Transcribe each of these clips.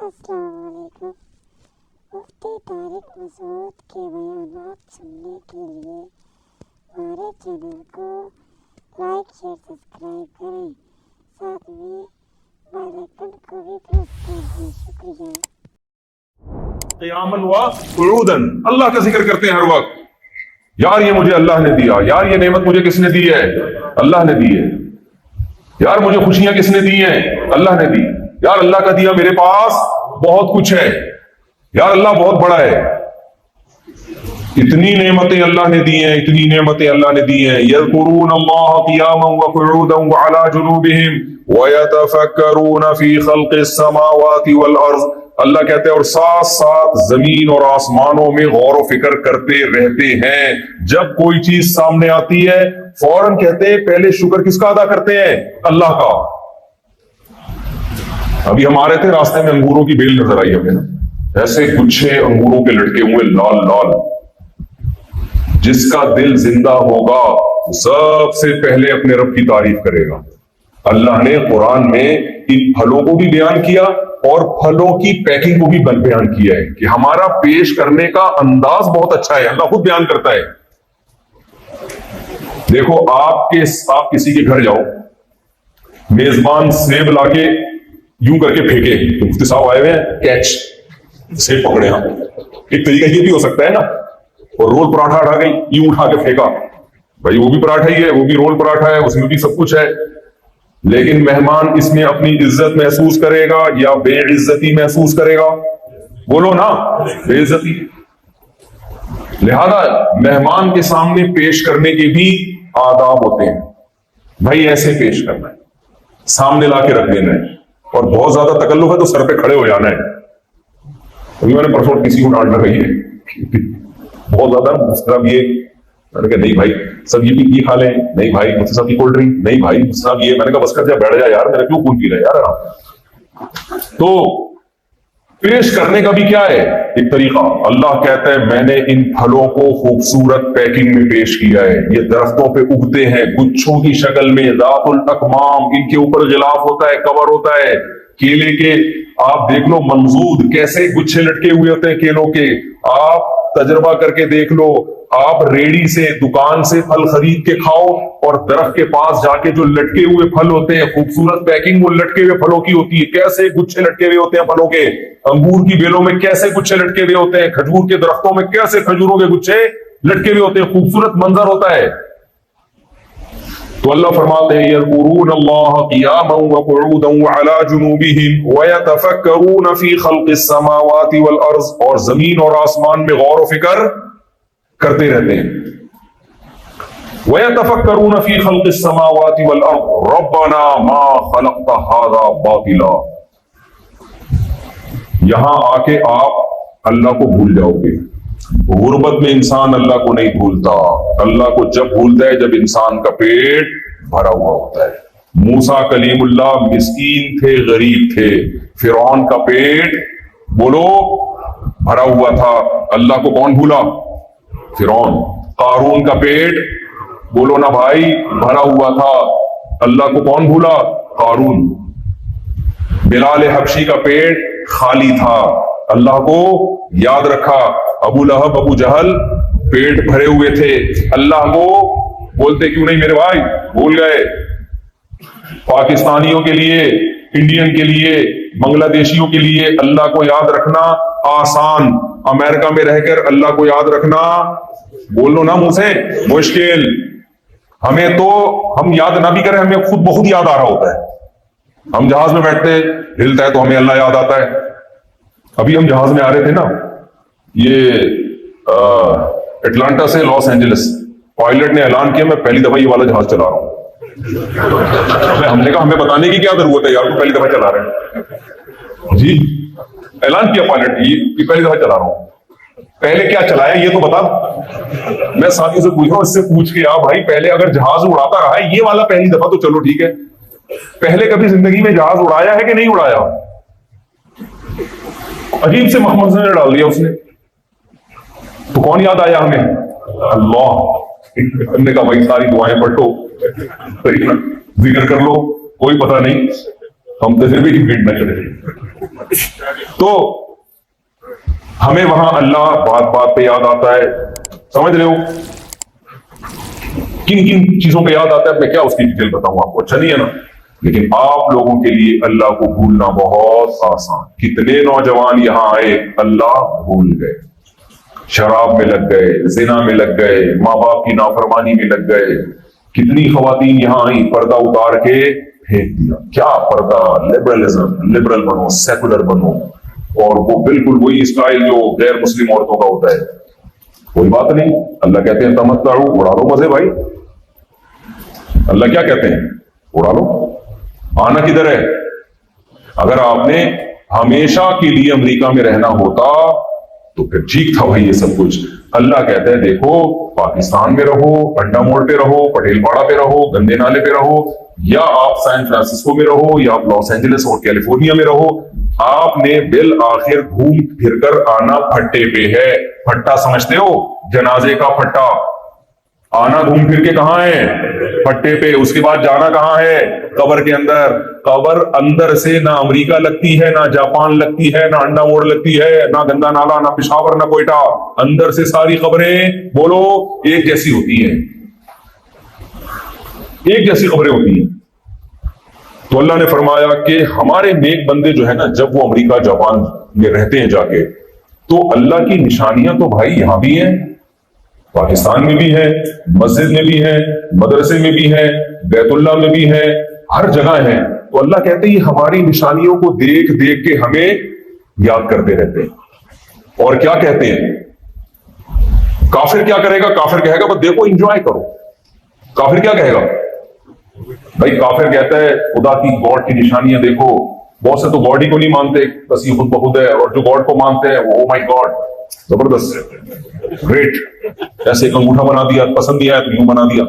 السلام علیکم۔ مفتی طارق مسعود کے بیانات سننے کے لیے ہمارے چینل کو لائک شیئر سبسکرائب کریں، ساتھ میں بیل آئیکن کو بھی پریس کر دیں۔ شکریہ۔ قیاماً و قعوداً اللہ کا ذکر کرتے ہیں ہر وقت۔ یار یہ مجھے اللہ نے دیا، یار یہ نعمت مجھے کس نے دی ہے؟ اللہ نے دی ہے۔ یار مجھے خوشیاں کس نے دی ہیں؟ اللہ نے دی۔ یار اللہ کا دیا میرے پاس بہت کچھ ہے، یار اللہ بہت بڑا ہے۔ اتنی نعمتیں اللہ نے دی ہیں، اتنی نعمتیں اللہ نے دی ہیں۔ یذکرون اللہ قیاما وقعودا وعلی جنوبہم ویتفکرون فی خلق السماوات والارض۔ اللہ کہتے ہیں اور ساتھ ساتھ زمین اور آسمانوں میں غور و فکر کرتے رہتے ہیں۔ جب کوئی چیز سامنے آتی ہے فوراً کہتے ہیں پہلے شکر کس کا ادا کرتے ہیں؟ اللہ کا۔ ابھی ہم آ رہے تھے راستے میں انگوروں کی بیل نظر آئی ہمیں، ایسے گچھے انگوروں کے لٹکے ہوئے لال لال۔ جس کا دل زندہ ہوگا سب سے پہلے اپنے رب کی تعریف کرے گا۔ اللہ نے قرآن میں ان پھلوں کو بھی بیان کیا اور پھلوں کی پیکنگ کو بھی بیان کیا ہے کہ ہمارا پیش کرنے کا انداز بہت اچھا ہے۔ اللہ خود بیان کرتا ہے۔ دیکھو آپ کسی کے گھر جاؤ، میزبان سیب لا کے یوں کر کے پھینکے، مفتی صاحب آئے ہوئے ہیں کیچ سیب پکڑے۔ ہاں ایک طریقہ یہ بھی ہو سکتا ہے نا، اور رول پراٹھا اٹھا گئی یوں اٹھا کے پھینکا، بھائی وہ بھی پراٹھا ہی ہے، وہ بھی رول پراٹھا ہے، اس میں بھی سب کچھ ہے۔ لیکن مہمان اس میں اپنی عزت محسوس کرے گا یا بے عزتی محسوس کرے گا؟ بولو نا، بے عزتی۔ لہذا مہمان کے سامنے پیش کرنے کے بھی آداب ہوتے ہیں۔ بھائی ایسے پیش کرنا ہے، سامنے لا کے رکھ دینا ہے، اور بہت زیادہ تکلف ہے تو سر پہ کھڑے ہو جانا ہے۔ ابھی میں نے پرسوں کسی کو ڈانٹ لگائی ہے بہت زیادہ مطلب یہ، میں نے کہا نہیں بھائی سب یہ کھا لیں، نہیں بھائی مفتی صاحب کی کولڈ ڈرنک، نہیں بھائی مفتی صاحب یہ، میں نے کہا بس کر جا بیٹھ جا یار، میرا کیوں خون پی رہا ہے یار آرام۔ تو پیش کرنے کا بھی کیا ہے ایک طریقہ۔ اللہ کہتا ہے میں نے ان پھلوں کو خوبصورت پیکنگ میں پیش کیا ہے، یہ درختوں پہ اگتے ہیں گچھوں کی شکل میں، ذات الاکمام، ان کے اوپر غلاف ہوتا ہے، کور ہوتا ہے۔ کیلے کے آپ دیکھ لو منضود کیسے گچھے لٹکے ہوئے ہوتے ہیں کیلوں کے، آپ تجربہ کر کے دیکھ لو۔ آپ ریڑی سے دکان سے پھل خرید کے کھاؤ اور درخت کے پاس جا کے جو لٹکے ہوئے پھل ہوتے ہیں، خوبصورت پیکنگ وہ لٹکے ہوئے پھلوں کی ہوتی ہے، کیسے گچھے لٹکے ہوئے ہوتے ہیں پھلوں کے۔ انگور کی بیلوں میں کیسے گچھے لٹکے ہوئے ہوتے ہیں، کھجور کے درختوں میں کیسے کھجوروں کے گچھے لٹکے ہوئے ہوتے ہیں، خوبصورت منظر ہوتا ہے۔ تو اللہ فرماتے ہیں یذکرون اللہ قیاما وقعودا وعلی جنوبہم ویتفکرون فی خلق السماوات والارض، اور زمین اور آسمان میں غور و فکر کرتے رہتے ہیں۔ وَيَتَفَكَّرُونَ فِي خَلْقِ السَّمَاوَاتِ وَالْأَرْضِ رَبَّنَا مَا خَلَقْتَ هَذَا بَاطِلًا۔ یہاں آ کے آپ اللہ کو بھول جاؤ گے۔ غربت میں انسان اللہ کو نہیں بھولتا، اللہ کو جب بھولتا ہے جب انسان کا پیٹ بھرا ہوا ہوتا ہے۔ موسیٰ کلیم اللہ مسکین تھے، غریب تھے، فرعون کا پیٹ بولو بھرا ہوا تھا، اللہ کو کون بھولا؟ فرعون۔ قارون کا پیٹ بولو نا بھائی بھرا ہوا تھا، اللہ کو کون بھولا؟ قارون۔ بلال حبشی کا پیٹ خالی تھا، اللہ کو یاد رکھا۔ ابو لہب ابو جہل پیٹ بھرے ہوئے تھے، اللہ کو بولتے کیوں نہیں میرے بھائی؟ بھول گئے۔ پاکستانیوں کے لیے، انڈین کے لیے، بنگلہ دیشیوں کے لیے اللہ کو یاد رکھنا آسان، امریکہ میں رہ کر اللہ کو یاد رکھنا بولو نا منہ سے مشکل۔ ہمیں تو ہم یاد نہ بھی کریں ہمیں خود بہت یاد آ رہا ہوتا ہے۔ ہم جہاز میں بیٹھتے ہلتا ہے تو ہمیں اللہ یاد آتا ہے۔ ابھی ہم جہاز میں آ رہے تھے نا، یہ اٹلانٹا سے لاس اینجلس، پائلٹ نے اعلان کیا میں پہلی دفعہ یہ والا جہاز چلا رہا ہوں۔ ہم نے کہا ہمیں بتانے کی کیا ضرورت ہے یار، تو پہلی دفعہ چلا رہے ہیں جی، اعلان کیا پائلٹ یہ پہلی دفعہ چلا رہا ہوں، پہلے کیا چلایا یہ تو بتا۔ میں ساتھیوں سے پوچھ رہا ہوں، اس سے پوچھ کے بھائی پہلے اگر جہاز اڑاتا رہا ہے یہ والا پہلی دفعہ تو چلو ٹھیک ہے، پہلے کبھی زندگی میں جہاز اڑایا ہے کہ نہیں اڑایا؟ عجیب سے منظر ڈال دیا اس نے، تو کون یاد آیا ہمیں؟ اللہ۔ ہم نے کہا بھائی ساری دعائیں پڑھو، ذکر کر لو، کوئی پتہ نہیں ہم تو پھر بھی ڈبیٹ نہ کریں. تو ہمیں وہاں اللہ بات بات پہ یاد آتا ہے. سمجھ رہے ہو کن کن چیزوں پہ یاد آتا ہے؟ میں کیا اس کی ڈیٹیل بتاؤں آپ کو، اچھا نہیں ہے نا. لیکن آپ لوگوں کے لیے اللہ کو بھولنا بہت آسان. کتنے نوجوان یہاں آئے اللہ بھول گئے، شراب میں لگ گئے، زنا میں لگ گئے، ماں باپ کی نافرمانی میں لگ گئے. کتنی خواتین یہاں آئیں پردہ اتار کے پھینک دیا. کیا پردہ؟ لبرل بنو، سیکولر بنو، اور وہ بالکل وہی اسٹائل جو غیر مسلم عورتوں کا ہوتا ہے. کوئی بات نہیں، اللہ کہتے ہیں تمتعوا، اڑا لو مزے بھائی. اللہ کیا کہتے ہیں؟ اڑا لو. آنا کدھر ہے؟ اگر آپ نے ہمیشہ کے لیے امریکہ میں رہنا ہوتا تو پھر ٹھیک تھا بھائی یہ سب کچھ. اللہ کہتا ہے دیکھو پاکستان میں رہو، انڈا موڑ پہ رہو، پٹیل پاڑا پہ رہو، گندے نالے پہ رہو، یا آپ سان فرانسسکو میں رہو، یا آپ لاس اینجلس اور کیلیفورنیا میں رہو، آپ نے بالآخر گھوم پھر کر آنا پھٹے پہ ہے. پھٹا سمجھتے ہو؟ جنازے کا پھٹا. آنا گھوم پھر کے کہاں ہے؟ پھٹے پہ. اس کے بعد جانا کہاں ہے؟ قبر کے اندر. قبر اندر سے نہ امریکہ لگتی ہے، نہ جاپان لگتی ہے، نہ انڈا موڑ لگتی ہے، نہ گندا نالا، نہ پشاور، نہ کوئٹہ. اندر سے ساری قبریں بولو ایک جیسی ہوتی ہیں، ایک جیسی قبریں ہوتی ہیں. تو اللہ نے فرمایا کہ ہمارے نیک بندے جو ہے نا، جب وہ امریکہ جاپان میں رہتے ہیں جا کے، تو اللہ کی نشانیاں تو بھائی یہاں بھی ہیں، پاکستان میں بھی ہے، مسجد میں بھی ہے، مدرسے میں بھی ہے، بیت اللہ میں بھی ہے، ہر جگہ ہے. تو اللہ کہتے ہیں یہ ہماری نشانیوں کو دیکھ دیکھ کے ہمیں یاد کرتے رہتے ہیں. اور کیا کہتے ہیں؟ کافر کیا کرے گا؟ کافر کہے گا بس دیکھو انجوائے کرو. کافر کیا کہے گا بھائی؟ کافر کہتا ہے خدا کی گاڈ کی نشانیاں دیکھو. بہت سے تو گاڈ ہی کو نہیں مانتے، بس یہ خود بخود ہے. اور جو گاڈ کو مانتے ہیں وہ مائی گاڈ زبردست، گریٹ، ایسے ایک انگوٹھا بنا دیا، پسند نہیں آیا تو یوں بنا دیا.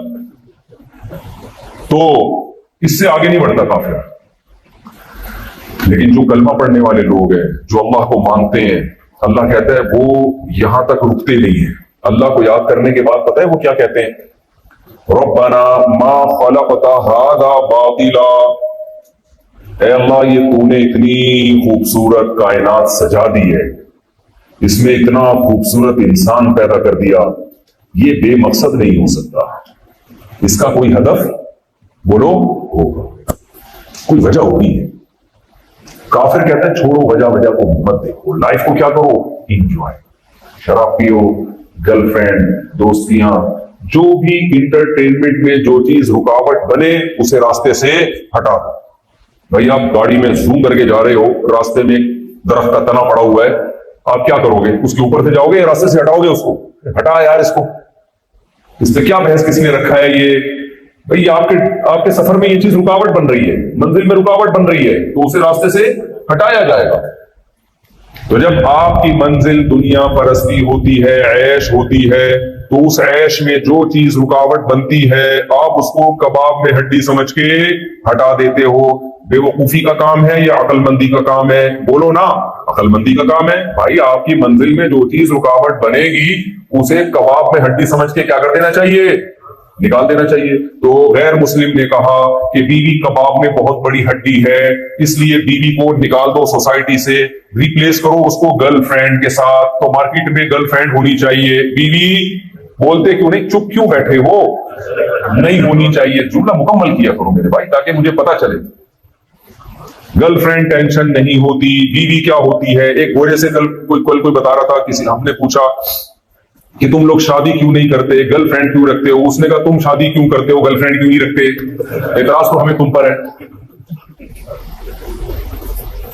تو اس سے آگے نہیں بڑھتا کافر. لیکن جو کلمہ پڑھنے والے لوگ ہیں، جو اللہ کو مانتے ہیں، اللہ کہتا ہے وہ یہاں تک رکتے نہیں ہیں. اللہ کو یاد کرنے کے بعد پتہ ہے وہ کیا کہتے ہیں؟ ربنا ما خلقت هذا باطلا. اے اللہ یہ تو نے اتنی خوبصورت کائنات سجا دی ہے، اس میں اتنا خوبصورت انسان پیدا کر دیا، یہ بے مقصد نہیں ہو سکتا. اس کا کوئی ہدف بولو ہوگا، کوئی وجہ ہوگی ہے. کافر کہتا ہے چھوڑو وجہ کو مت دیکھو، لائف کو کیا کرو؟ انجوائے. شراب پیو، گرل فرینڈ، دوستیاں، جو بھی انٹرٹینمنٹ میں جو چیز رکاوٹ بنے اسے راستے سے ہٹا دو. بھائی آپ گاڑی میں زوم کر کے جا رہے ہو، راستے میں درخت کا تنا پڑا ہوا ہے، آپ کیا کرو گے؟ اس کے اوپر سے جاؤ گے یا راستے سے ہٹاؤ گے اس کو؟ ہٹا یار اس کو، اس پہ کیا بحث کس نے رکھا ہے؟ یہ بھائی آپ کے سفر میں یہ چیز رکاوٹ بن رہی ہے، منزل میں رکاوٹ بن رہی ہے، تو اسے راستے سے ہٹایا جائے گا. تو جب آپ کی منزل دنیا پرستی ہوتی ہے، عیش ہوتی ہے، تو اس عیش میں جو چیز رکاوٹ بنتی ہے آپ اس کو کباب میں ہڈی سمجھ کے ہٹا دیتے ہو. بے وقوفی کا کام ہے یا عقل مندی کا کام ہے؟ بولو نا، عقل مندی کا کام ہے. بھائی آپ کی منزل میں جو چیز رکاوٹ بنے گی اسے کباب میں ہڈی سمجھ کے کیا کر دینا چاہیے؟ نکال دینا چاہیے. تو غیر مسلم نے کہا کہ بیوی کباب میں بہت بڑی ہڈی ہے، اس لیے بیوی کو نکال دو سوسائٹی سے، ریپلیس کرو اس کو گرل فرینڈ کے ساتھ. تو مارکیٹ میں گرل فرینڈ ہونی چاہیے، بیوی بولتے کیوں نہیں؟ چپ کیوں بیٹھے ہو؟ نہیں ہونی چاہیے. جملہ مکمل کیا کرو میرے بھائی تاکہ مجھے پتا چلے. گرل فرینڈ ٹینشن نہیں ہوتی، بیوی کیا ہوتی ہے؟ ایک گورے سے کل کوئی بتا رہا تھا، کسی ہم نے پوچھا کہ تم لوگ شادی کیوں نہیں کرتے، گرل فرینڈ کیوں رکھتے ہو؟ اس نے کہا تم شادی کیوں کرتے ہو، گرل فرینڈ کیوں نہیں رکھتے؟ اعتراض تو ہمیں تم پر ہے.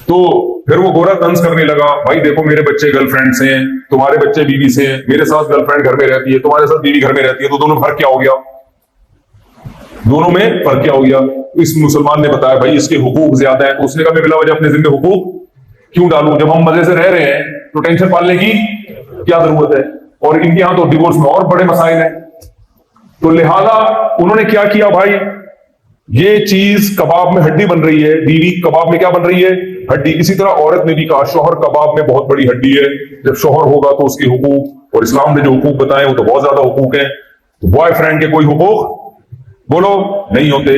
تو پھر وہ گورا طنز کرنے لگا، بھائی دیکھو میرے بچے گرل فرینڈ سے ہیں، تمہارے بچے بیوی سے ہیں، میرے ساتھ گرل فرینڈ گھر میں رہتی ہے، تمہارے ساتھ بیوی گھر میں رہتی ہے، تو دونوں میں فرق کیا ہو گیا؟ دونوں میں فرق کیا ہو گیا؟ اس مسلمان نے بتایا بھائی اس کے حقوق زیادہ ہیں. تو اس نے کہا میں بلا وجہ اپنے ذمہ حقوق کیوں ڈالوں؟ جب ہم مزے سے رہ رہے ہیں تو ٹینشن پالنے کی کیا ضرورت ہے؟ اور ان کے یہاں تو ڈیورس میں اور بڑے مسائل ہیں. تو لہذا انہوں نے کیا کیا بھائی، یہ چیز کباب میں ہڈی بن رہی ہے، بیوی کباب میں کیا بن رہی ہے؟ ہڈی. اسی طرح عورت نے بھی کہا شوہر کباب میں بہت بڑی ہڈی ہے، جب شوہر ہوگا تو اس کے حقوق، اور اسلام نے جو حقوق بتائے وہ تو بہت زیادہ حقوق ہیں. تو بوائے فرینڈ کے کوئی حقوق بولو نہیں ہوتے.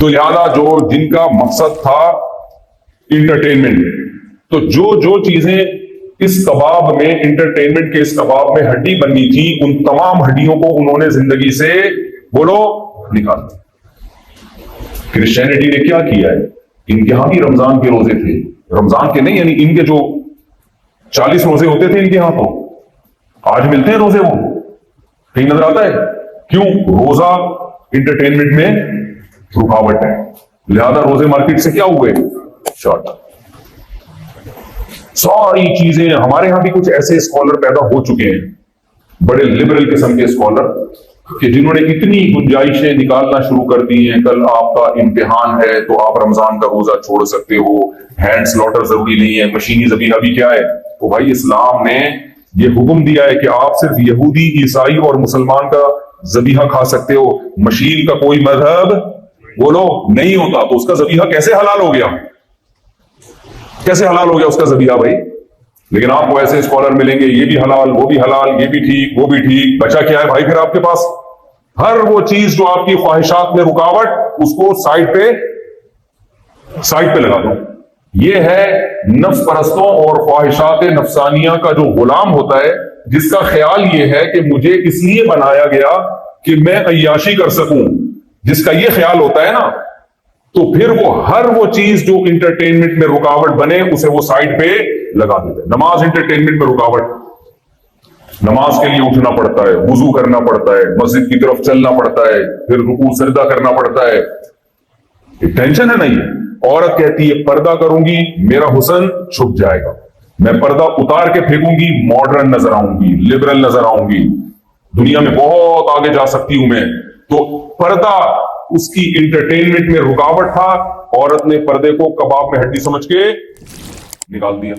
تو لہذا جن کا مقصد تھا انٹرٹینمنٹ، تو جو چیزیں اس کباب میں، انٹرٹینمنٹ کے اس کباب میں ہڈی بننی تھی، ان تمام ہڈیوں کو انہوں نے زندگی سے بولو نکال دیا۔ کرسچینٹی نے کیا کیا ہے؟ ان کے ہاں بھی رمضان کے روزے تھے، رمضان کے نہیں، یعنی ان کے جو 40 روزے ہوتے تھے ان کے ہاں، تو آج ملتے ہیں روزے، وہ کہیں نظر آتا ہے؟ کیوں؟ روزہ انٹرٹینمنٹ میں رکاوٹ ہے، لہذا روزے مارکیٹ سے کیا ہوئے؟ شارٹ۔ ساری چیزیں ہمارے ہاں بھی کچھ ایسے اسکالر پیدا ہو چکے ہیں، بڑے لبرل قسم کے اسکالر، کہ جنہوں نے اتنی گنجائشیں نکالنا شروع کر دی ہیں۔ کل آپ کا امتحان ہے تو آپ رمضان کا روزہ چھوڑ سکتے ہو، ہینڈ سلاٹر ضروری نہیں ہے، مشینی ذبیحہ بھی کیا ہے؟ تو بھائی اسلام نے یہ حکم دیا ہے کہ آپ صرف یہودی، عیسائی اور مسلمان کا ذبیحہ کھا سکتے ہو، مشین کا کوئی مذہب بولو نہیں ہوتا، تو اس کا ذبیحہ کیسے حلال ہو گیا؟ کیسے حلال ہو گیا اس کا ذبیحہ بھائی؟ لیکن آپ کو ایسے اسکالر ملیں گے، یہ بھی حلال، وہ بھی حلال، یہ بھی ٹھیک، وہ بھی ٹھیک، بچا کیا ہے بھائی پھر آپ کے پاس؟ ہر وہ چیز جو آپ کی خواہشات میں رکاوٹ، اس کو سائڈ پہ لگا دو۔ یہ ہے نفس پرستوں اور خواہشات نفسانیہ کا جو غلام ہوتا ہے، جس کا خیال یہ ہے کہ مجھے اس لیے بنایا گیا کہ میں عیاشی کر سکوں، جس کا یہ خیال ہوتا ہے نا، تو پھر وہ ہر وہ چیز جو انٹرٹینمنٹ میں رکاوٹ بنے اسے وہ سائڈ پہ لگا دیتے ہیں۔ نماز انٹرٹینمنٹ میں رکاوٹ، نماز کے لیے اٹھنا پڑتا ہے، وضو کرنا پڑتا ہے، مسجد کی طرف چلنا پڑتا ہے، پھر رکوع سجدہ کرنا پڑتا ہے، ایک ٹینشن ہے نا یہ۔ عورت کہتی ہے پردہ کروں گی میرا حسن چھپ جائے گا، میں پردہ اتار کے پھینکوں گی ماڈرن نظر آؤں گی، لبرل نظر آؤں گی، دنیا میں بہت آگے جا سکتی ہوں میں۔ تو پردہ اس کی انٹرٹینمنٹ میں رکاوٹ تھا، عورت نے پردے کو کباب میں ہڈی سمجھ کے نکال دیا۔